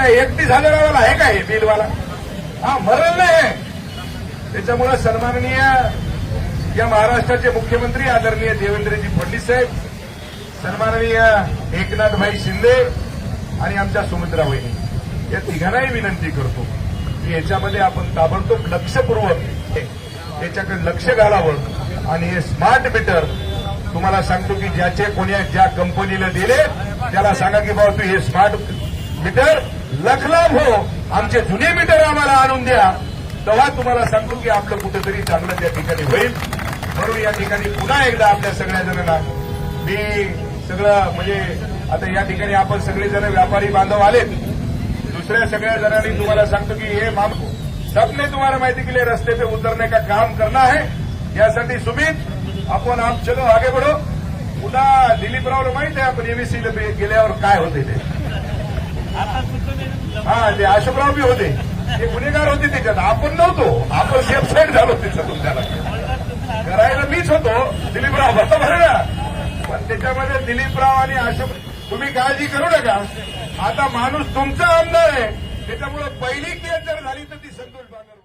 आता 31,000 आहे का हे बिलवाला? हा मरल नाही. त्याच्यामुळे सन्माननीय या महाराष्ट्राचे मुख्यमंत्री आदरणीय देवेंद्रजी फडणवीस साहेब, सन्माननीय एकनाथभाई शिंदे आणि आमच्या सुमित्रा वहिनी या तिघांनाही विनंती करतो की याच्यामध्ये आपण ताबडतोब लक्षपूर्वक याच्याकडे लक्ष घालावं आणि हे स्मार्ट मीटर तुम्हाला सांगतो की ज्या कंपनीला दिले त्याला सांगा की बाबा तू हे स्मार्ट मीटर लखलाभ हो, आमचे जुने मीटर आम्हाला आणून द्या, तेव्हा तुम्हाला सांगतो की आपलं कुठेतरी चांगलं त्या ठिकाणी होईल. म्हणून या ठिकाणी पुन्हा एकदा आपल्या सगळ्या जणांना मी सगळं म्हणजे आता या ठिकाणी आपण सगळेजण व्यापारी बांधव आलेत. दुसऱ्या सगळ्या जणांनी तुम्हाला सांगतो की हे सबने तुम्हाला माहिती के लिए रस्ते पे उतरने का काम करना है. यासाठी सुमित आपण आप चलो आगे बढ़ो. पुन्हा दिलीपरावला माहित आहे आपण एमएससीला गेल्यावर काय होते ते. हा ते अशोकराव बी होते, ते गुन्हेगार होते त्याच्यात, आपण नव्हतो, आपण सेफ साईड झालो त्याच्यातून. त्याला करायला मीच होतो, दिलीपराव बरोबर ना. पण त्याच्यामध्ये दिलीपराव आणि अशोक तुम्ही काळजी करू नका. आता माणूस तुमचा आमदार आहे, त्याच्यामुळे पहिली केस जर झाली तर ती संतोष बांगर